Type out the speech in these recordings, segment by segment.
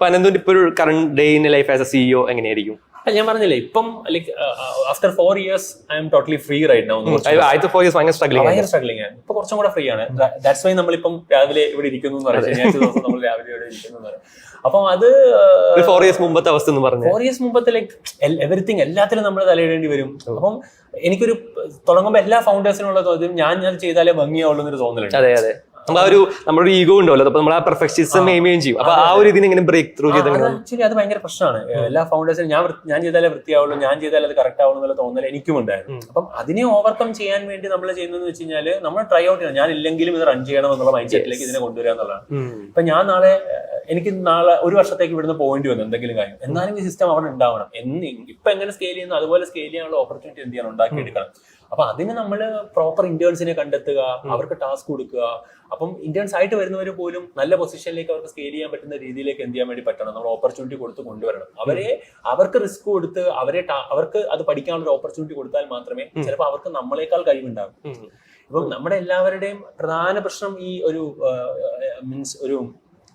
ഇപ്പൊ അനന്തുവിന്റെ ഇപ്പൊ ഒരു current day in life as a CEO എങ്ങനെയായിരിക്കും? ഞാൻ പറഞ്ഞില്ലേ ഇപ്പം like after 4 years I'm totally free right now. ആദ്യത്തെ 4 years ഭയങ്കര സ്ട്രഗ്ലിംഗ് ആണ്. ഇപ്പൊ കുറച്ചും കൂടെ ഫ്രീ ആണ്. ദാറ്റ്സ് വൈ നമ്മളിപ്പം രാവിലെ ഇവിടെ ഇരിക്കുന്നു എന്ന് പറയാം. ശനിയാഴ്ച ദിവസം നമ്മൾ രാവിലെ ഇവിടെ ഇരിക്കുന്നു എന്ന് പറയാം. അപ്പം അത് 4 years മുമ്പത്തെ അവസ്ഥ എന്ന് പറഞ്ഞു. 4 years മുമ്പത്തെ ലൈക്ക് എവറിത്തിങ് എല്ലാത്തിലും നമ്മൾ തലയിടേണ്ടി വരും. അപ്പം എനിക്കൊരു തുടങ്ങുമ്പോൾ എല്ലാ ഫൗണ്ടേഴ്സിനുള്ള തോന്നും ഞാൻ ചെയ്താലേ ഭംഗിയാവുള്ളൂ എന്നൊരു തോന്നലുണ്ട്. അതെ അതെ, നമ്മുടെ ഈഗോ ഉണ്ടാവല്ലോ, അപ്പൊ നമ്മൾ ആ പെർഫെക്ഷനിസം എയിം ചെയ്യും. അപ്പൊ ആ ഒരു ഇതിന് എങ്ങനെ ബ്രേക്ക് ത്രൂ ചെയ്ത് ആക്ച്വലി അത് ഭയങ്കര പ്രശ്നമാണ്. എല്ലാ ഫൗണ്ടേഴ്സിനും ഞാൻ ചെയ്താലേ വൃത്തിയാവുള്ളൂ, ഞാൻ ചെയ്താലേ അത് കറക്റ്റ് ആവുള്ളൂ എന്നുള്ള തോന്നൽ എനിക്കും ഉണ്ടായിരുന്നു. അപ്പം അതിനെ ഓവർകം ചെയ്യാൻ വേണ്ടി നമ്മൾ ചെയ്യുന്നതെന്ന് വെച്ച് കഴിഞ്ഞാൽ നമ്മൾ ട്രൈ ഔട്ട് ചെയ്യണം. ഞാൻ ഇല്ലെങ്കിലും ഇത് റൺ ചെയ്യണം എന്നുള്ള മൈൻഡ് സെറ്റിലേക്ക് ഇതിനെ കൊണ്ടുവരിക എന്നുള്ളതാണ്. ഇപ്പൊ ഞാൻ എനിക്ക് നാളെ ഒരു വർഷത്തേക്ക് ഇവിടുന്ന് പോകേണ്ടി വന്നു എന്തെങ്കിലും കാര്യം, എന്നാലും ഈ സിസ്റ്റം അവിടെ ഉണ്ടാവണം. ഇപ്പൊ എങ്ങനെ സ്കെയിൽ ചെയ്യുന്നു അതുപോലെ സ്കെയിൽ ചെയ്യാനുള്ള ഓപ്പർച്യൂണിറ്റി എന്ത് ചെയ്യണം, ഉണ്ടാക്കിയെടുക്കണം. അപ്പൊ അതിന് നമ്മൾ പ്രോപ്പർ ഇന്റേൺസിനെ കണ്ടെത്തുക, അവർക്ക് ടാസ്ക് കൊടുക്കുക. അപ്പം ഇന്റേൺസ് ആയിട്ട് വരുന്നവർ പോലും നല്ല പൊസിഷനിലേക്ക് അവർക്ക് സ്കെയിൽ ചെയ്യാൻ പറ്റുന്ന രീതിയിലേക്ക് എന്ത് ചെയ്യാൻ വേണ്ടി പറ്റണം, നമ്മൾ ഓപ്പർച്യൂണിറ്റി കൊടുത്ത് കൊണ്ടുവരണം. അവർക്ക് റിസ്ക് കൊടുത്ത് അവർക്ക് അത് പഠിക്കാനുള്ള ഒരു ഓപ്പർച്യൂണിറ്റി കൊടുത്താൽ മാത്രമേ ചിലപ്പോൾ അവർക്ക് നമ്മളെക്കാൾ കഴിവുണ്ടാകും. ഇപ്പം നമ്മുടെ എല്ലാവരുടെയും പ്രധാന പ്രശ്നം ഈ ഒരു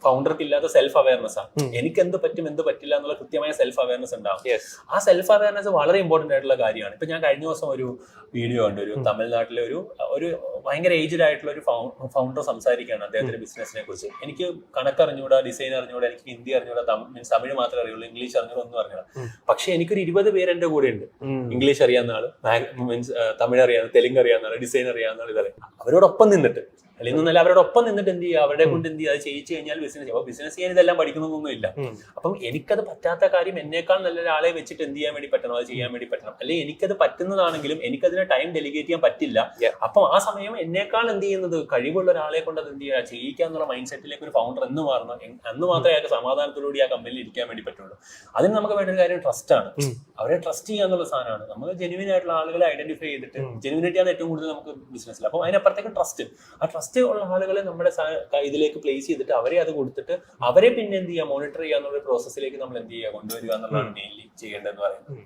ഫൗണ്ടർക്ക് ഇല്ലാത്ത സെൽഫ് അവയർനെസ് ആണ്. എനിക്ക് എന്ത് പറ്റും എന്ത് പറ്റില്ല എന്നുള്ള കൃത്യമായ സെൽഫ് അവയർനെസ് ഉണ്ടാവും. ആ സെൽഫ് അവയർനെസ് വളരെ ഇമ്പോർട്ടന്റ് ആയിട്ടുള്ള കാര്യമാണ്. ഇപ്പൊ ഞാൻ കഴിഞ്ഞ ദിവസം ഒരു വീഡിയോ ഉണ്ട്, ഒരു തമിഴ്നാട്ടിലെ ഒരു ഭയങ്കര ഏജ്ഡ് ആയിട്ടുള്ള ഒരു ഫൗണ്ടർ സംസാരിക്കുകയാണ് അദ്ദേഹത്തിന്റെ ബിസിനസിനെ കുറിച്ച്. എനിക്ക് കണക്കറിഞ്ഞൂടാ, ഡിസൈൻ അറിഞ്ഞൂടാ, എനിക്ക് ഹിന്ദി അറിഞ്ഞൂടാ, തമിഴ് മാത്രമേ അറിയുള്ളൂ, ഇംഗ്ലീഷ് അറിഞ്ഞൂടാ, ഒന്നും അറിഞ്ഞൂടാ. പക്ഷെ എനിക്കൊരു 20 പേര് എന്റെ കൂടെ ഉണ്ട്. ഇംഗ്ലീഷ് അറിയാവുന്ന ആള്, തമിഴ് അറിയാവുന്ന, തെലുങ്ക് അറിയാവുന്ന ആള്, ഡിസൈൻ അറിയാവുന്ന ആൾ, ഇതറിയാം. അവരോടൊപ്പം നിന്നിട്ട് അല്ലെങ്കിൽ അവരോടൊപ്പം നിന്നിട്ട് എന്ത് ചെയ്യുക, അവരുടെ കൊണ്ട് എന്ത് ചെയ്യുക, അത് ചെയ്യിച്ചു കഴിഞ്ഞാൽ ബിസിനസ് ചെയ്യാൻ ഇതെല്ലാം പഠിക്കണമെന്നൊന്നും ഇല്ല. അപ്പം എനിക്കത് പറ്റാത്ത കാര്യം എന്നേക്കാൾ നല്ല ഒരാളെ വെച്ചിട്ട് എന്ത് ചെയ്യാൻ വേണ്ടി പറ്റണം, അത് ചെയ്യാൻ വേണ്ടി പറ്റണം. അല്ലെങ്കിൽ എനിക്കത് പറ്റുന്നതാണെങ്കിലും എനിക്കതിന് ടൈം ഡെലിഗേറ്റ് ചെയ്യാൻ പറ്റില്ല. അപ്പം ആ സമയം എന്നേക്കാൾ എന്ത് ചെയ്യുന്നത് കഴിവുള്ള ഒരാളെ കൊണ്ട് അത് എന്ത് ചെയ്യുക, ചെയ്യിക്കാന്നുള്ള മൈൻഡ് സെറ്റിലേക്ക് ഒരു ഫൗണ്ടർ എന്ന് മാറണം. അന്ന് മാത്രമേ അയാൾക്ക് സമാധാനത്തോടുകൂടി ആ കമ്പനിയിൽ ഇരിക്കാൻ വേണ്ടി പറ്റുള്ളൂ. അതിന് നമുക്ക് വേണ്ട ഒരു കാര്യം ട്രസ്റ്റ് ആണ്. അവരെ ട്രസ്റ്റ് ചെയ്യാന്നുള്ള സാധനമാണ്. നമ്മൾ ജെനുവിൻ ആയിട്ടുള്ള ആളുകളെ ഐഡന്റിഫൈ ചെയ്തിട്ട്, ജെനുവിനിറ്റി ആണ് ഏറ്റവും കൂടുതൽ നമുക്ക് ബിസിനസ്സിൽ. അപ്പം അതിനപ്പുറത്തേക്ക് ട്രസ്റ്റ്, ആ ട്രസ്റ്റ് ഉള്ള ആളുകളെ നമ്മുടെ ഇതിലേക്ക് പ്ലേസ് ചെയ്തിട്ട് അവരെ അത് കൊടുത്തിട്ട് അവരെ പിന്നെ എന്ത് ചെയ്യുക, മോണിറ്റർ ചെയ്യാന്നുള്ള പ്രോസസ്സിലേക്ക് നമ്മൾ എന്ത് ചെയ്യുക, കൊണ്ടുവരിക എന്നുള്ളതാണ് മെയിൻലി ചെയ്യേണ്ടതെന്ന് പറയുന്നത്.